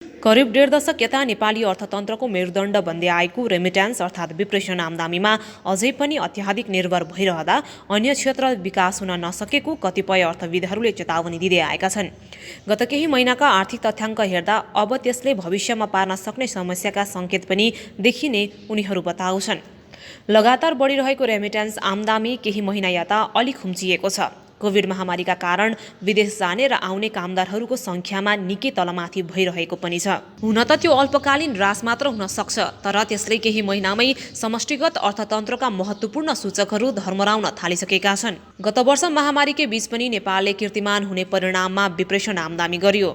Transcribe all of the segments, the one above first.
करिब 1.5 दशक यता नेपाली अर्थतन्त्रको मेरुदण्ड बन्दै आएको रेमिट्यान्स अर्थात् विप्रेषण आम्दानीमा अझै पनि अत्याधिक निर्भर भइरहँदा अन्य क्षेत्र विकास हुन नसकेको कतिपय अर्थविदहरूले चेतावनी दिँदै आएका छन्। गत केही महिनाका आर्थिक तथ्याङ्क हेर्दा अब त्यसले भविष्यमा पार्न सक्ने समस्याका सङ्केत पनि देखिने उनीहरू बताउँछन्। लगातार बढिरहेको रेमिट्यान्स आम्दानी केही महिना यता अलि खुम्चिएको छ। कोभिड महामारीका कारण विदेश जाने र आउने कामदारहरूको सङ्ख्यामा निकै तलमाथि भइरहेको पनि छ। हुन त त्यो अल्पकालीन ह्रास मात्र हुन सक्छ, तर त्यसले केही महिनामै समष्टिगत अर्थतन्त्रका महत्त्वपूर्ण सूचकहरू धर्मराउन थालिसकेका छन्। गत वर्ष महामारीकै बीच पनि नेपालले कीर्तिमान हुने परिणाममा विप्रेषण आम्दानी गर्यो।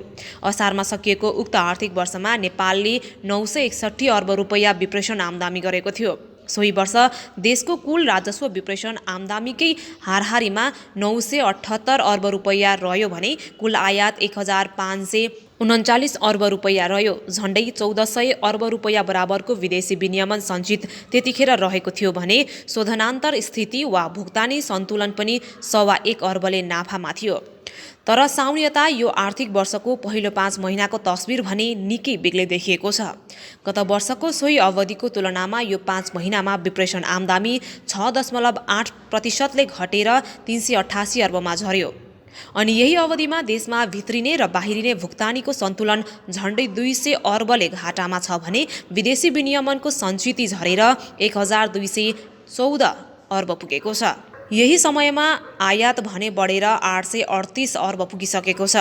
असारमा सकिएको उक्त आर्थिक वर्षमा नेपालले 961 अर्ब रुपैयाँ विप्रेषण आम्दानी गरेको थियो। सोही वर्ष देशको कुल राजस्व विप्रेषण आम्दानीकै हाराहारीमा 978 अर्ब रुपैयाँ रह्यो भने कुल आयात 1539 अर्ब रुपैयाँ रह्यो। झण्डै 1400 अर्ब रुपैयाँ बराबरको विदेशी विनियमन सञ्चित त्यतिखेर रहेको थियो भने शोधनान्तर स्थिति वा भुक्तानी सन्तुलन पनि 1.25 अर्बले नाफामा थियो। तर साउन्यता यो आर्थिक वर्षको पहिलो 5 महिनाको तस्बिर भने निकै बेग्लै देखिएको छ। गत वर्षको सोही अवधिको तुलनामा यो 5 महिनामा विप्रेषण आम्दानी 6.8%ले घटेर 388 अर्बमा झर्यो। अनि यही अवधिमा देशमा भित्रिने र बाहिरिने भुक्तानीको सन्तुलन झण्डै 200 अर्बले घाटामा छ भने विदेशी विनियमनको सञ्चिति झरेर 1214 अर्ब पुगेको छ। यही समयमा आयात भने बढेर 838 अर्ब पुगिसकेको छ।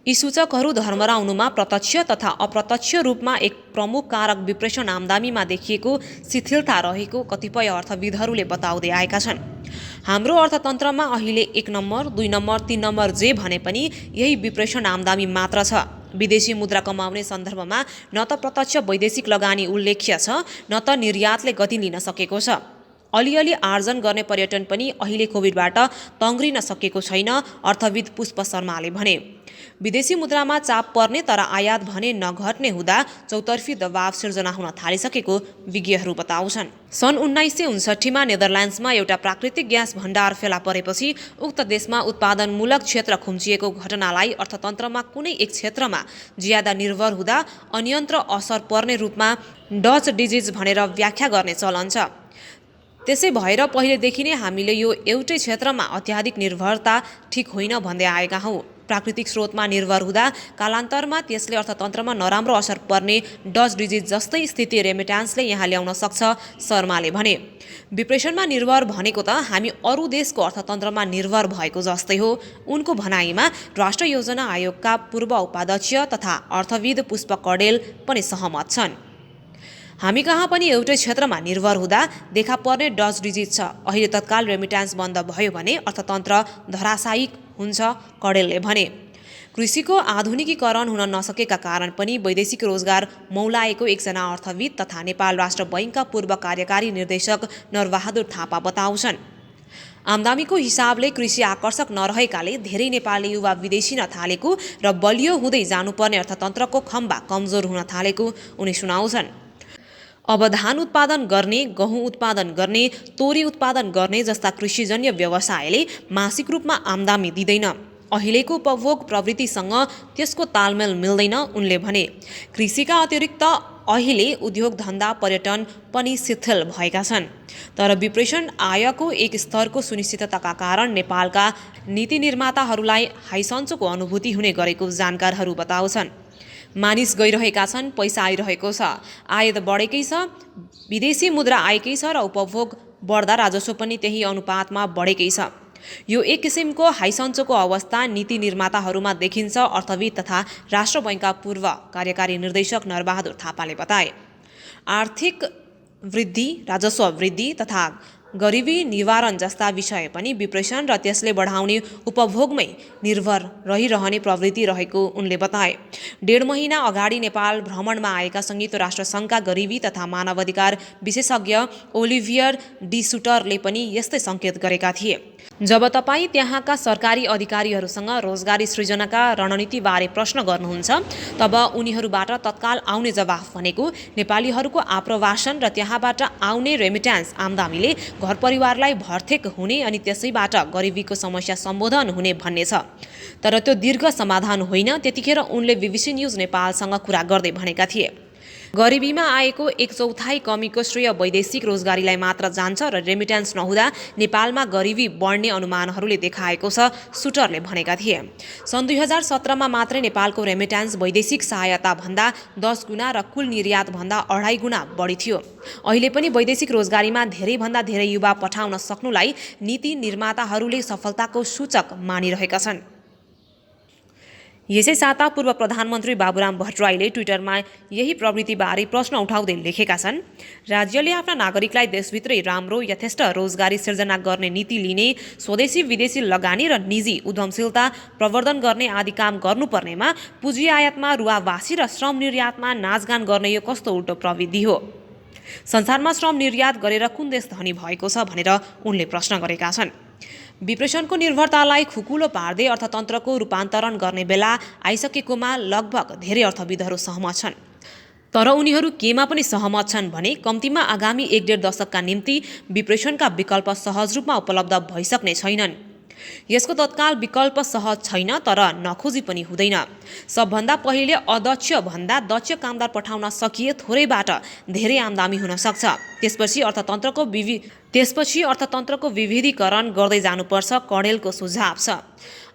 यी सूचकहरू धर्मराउनुमा प्रत्यक्ष तथा अप्रत्यक्ष रूपमा एक प्रमुख कारक विप्रेषण आम्दानीमा देखिएको शिथिलता रहेको कतिपय अर्थविदहरूले बताउँदै आएका छन्। हाम्रो अर्थतन्त्रमा अहिले 1 नम्बर, 2 नम्बर, 3 नम्बर जे भने पनि यही विप्रेषण आम्दानी मात्र छ। विदेशी मुद्रा कमाउने सन्दर्भमा न त प्रत्यक्ष वैदेशिक लगानी उल्लेख्य छ, न त निर्यातले गति लिन सकेको छ। अलिअलि आर्जन गर्ने पर्यटन पनि अहिले कोभिडबाट तङ्ग्रिन सकेको छैन, अर्थविद पुष्प शर्माले भने। विदेशी मुद्रामा चाप पर्ने तर आयात भने नघट्ने हुँदा चौतर्फी दबाव सिर्जना हुन थालिसकेको विज्ञहरू बताउँछन्। सन् 1959मा नेदरल्यान्ड्समा एउटा प्राकृतिक ग्यास भण्डार फेला परेपछि उक्त देशमा उत्पादनमूलक क्षेत्र खुम्चिएको घटनालाई अर्थतन्त्रमा कुनै एक क्षेत्रमा ज्यादा निर्भर हुँदा अन्यन्त्र असर पर्ने रूपमा डच डिजिज भनेर व्याख्या गर्ने चलन छ। त्यसै भएर पहिलेदेखि नै हामीले यो एउटै क्षेत्रमा अत्याधिक निर्भरता ठिक होइन भन्दै आएका हौँ। प्राकृतिक स्रोतमा निर्भर हुँदा कालान्तरमा त्यसले अर्थतन्त्रमा नराम्रो असर पर्ने डच डिजिज जस्तै स्थिति रेमिट्यान्सले यहाँ ल्याउन सक्छ, शर्माले भने। विप्रेषणमा निर्भर भनेको त हामी अरू देशको अर्थतन्त्रमा निर्भर भएको जस्तै हो। उनको भनाइमा राष्ट्र योजना आयोगका पूर्व उपाध्यक्ष तथा अर्थविद पुष्प कडेल पनि सहमत छन्। हामी कहाँ पनि एउटै क्षेत्रमा निर्भर हुँदा देखा पर्ने डच डिजिज छ। अहिले तत्काल रेमिट्यान्स बन्द भयो भने अर्थतन्त्र धराशायी हुन्छ, कडेलले भने। कृषिको आधुनिकीकरण हुन नसकेका कारण पनि वैदेशिक रोजगार मौलाएको एकजना अर्थविद तथा नेपाल राष्ट्र बैङ्कका पूर्व कार्यकारी निर्देशक नरबहादुर थापा बताउँछन्। आम्दानीको हिसाबले कृषि आकर्षक नरहेकाले धेरै नेपाली युवा विदेशी न थालेको र बलियो हुँदै जानुपर्ने अर्थतन्त्रको खम्बा कमजोर हुन थालेको उनी सुनाउँछन्। अब धान उत्पादन गर्ने, गहुँ उत्पादन गर्ने, तोरी उत्पादन गर्ने जस्ता कृषिजन्य व्यवसायले मासिक रूपमा आम्दानी दिँदैन। अहिलेको उपभोग प्रवृत्तिसँग त्यसको तालमेल मिल्दैन, उनले भने। कृषिका अतिरिक्त अहिले उद्योग धन्दा पर्यटन पनि शिथिल भएका छन्। तर विप्रेषण आयको एक स्तरको सुनिश्चितताका कारण नेपालका नीति निर्माताहरूलाई हाइसन्चोको अनुभूति हुने गरेको जानकारहरू बताउँछन्। मानिस गइरहेका छन्, पैसा आइरहेको छ, आयात बढेकै छ, विदेशी मुद्रा आएकै छ र उपभोग बढ्दा राजस्व पनि त्यही अनुपातमा बढेकै छ। यो एक किसिमको हाइसन्चोको अवस्था नीति निर्माताहरूमा देखिन्छ, अर्थविद तथा राष्ट्र बैङ्कका पूर्व कार्यकारी निर्देशक नरबहादुर थापाले बताए। आर्थिक वृद्धि, राजस्व वृद्धि तथा गरिबी निवारण जस्ता विषय पनि विप्रेषण र त्यसले बढाउने उपभोगमै निर्भर रहिरहने प्रवृत्ति रहेको उनले बताए। 1.5 महिना अगाडि नेपाल भ्रमणमा आएका संयुक्त राष्ट्र सङ्घका गरिबी तथा मानवाधिकार विशेषज्ञ ओलिभियर डी सुटरले पनि यस्तै सङ्केत गरेका थिए। जब तपाईँ त्यहाँका सरकारी अधिकारीहरूसँग रोजगारी सृजनाका रणनीतिबारे प्रश्न गर्नुहुन्छ तब उनीहरूबाट तत्काल आउने जवाफ भनेको नेपालीहरूको आप्रवासन र त्यहाँबाट आउने रेमिट्यान्स आम्दानीले घर परिवारलाई भर्थेक हुने अनि त्यसैबाट गरिबीको समस्या सम्बोधन हुने भन्ने छ। तर त्यो दीर्घ समाधान होइन। त्यतिखेर उनले BBC न्युज नेपालसँग कुरा गर्दै भनेका थिए, गरिबीमा आएको 1/4 कमीको श्रेय वैदेशिक रोजगारीलाई मात्र जान्छ र रेमिट्यान्स नहुँदा नेपालमा गरिबी बढ्ने अनुमानहरूले देखाएको छ, सुटरले भनेका थिए। सन् 2017मा मात्रै नेपालको रेमिट्यान्स वैदेशिक सहायता भन्दा 10 गुणा र कुल निर्यात भन्दा 2.5 गुणा बढी थियो। अहिले पनि वैदेशिक रोजगारीमा धेरैभन्दा धेरै युवा पठाउन सक्नुलाई नीति निर्माताहरूले सफलताको सूचक मानिरहेका छन्। यसै साता पूर्व प्रधानमन्त्री बाबुराम भट्टराईले ट्विटरमा यही प्रवृत्तिबारे प्रश्न उठाउँदै लेखेका छन्, राज्यले आफ्ना नागरिकलाई देशभित्रै राम्रो यथेष्ट रोजगारी सिर्जना गर्ने नीति लिने, स्वदेशी विदेशी लगानी र निजी उद्यमशीलता प्रवर्धन गर्ने आदि काम गर्नुपर्नेमा पुँजी आयातमा रुवावासी र श्रम निर्यातमा नाचगान गर्ने यो कस्तो उल्टो प्रविधि हो? संसारमा श्रम निर्यात गरेर कुन देश धनी भएको छ भनेर उनले प्रश्न गरेका छन्। विप्रेषणको निर्भरतालाई खुकुलो पार्दै अर्थतन्त्रको रूपान्तरण गर्ने बेला आइसकेकोमा लगभग धेरै अर्थविदहरू सहमत छन्। तर उनीहरू केमा पनि सहमत छन् भने कम्तीमा आगामी 1.5 दशकका निम्ति विप्रेषणका विकल्प सहज रूपमा उपलब्ध भइसक्ने छैनन्। यसको तत्काल विकल्प सहज छैन, तर नखोजी पनि हुँदैन। सबभन्दा पहिले अदक्ष भन्दा दक्ष कामदार पठाउन सकिए थोरैबाट धेरै आम्दानी हुन सक्छ। त्यसपछि अर्थतन्त्रको विविधीकरण गर्दै जानुपर्छ, कडेलको सुझाव छ।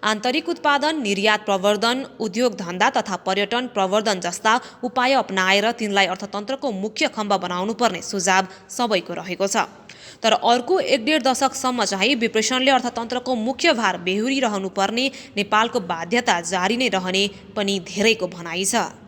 आन्तरिक उत्पादन, निर्यात प्रवर्धन, उद्योग धन्दा तथा पर्यटन प्रवर्धन जस्ता उपाय अपनाएर तिनलाई अर्थतन्त्रको मुख्य खम्बा बनाउनुपर्ने सुझाव सबैको रहेको छ। तर अर्को 1.5 दशकसम्म चाहिँ विप्रेषणले अर्थतन्त्रको मुख्य भार बेहोरिरहनुपर्ने नेपालको बाध्यता जारी नै रहने पनि धेरैको भनाइ छ।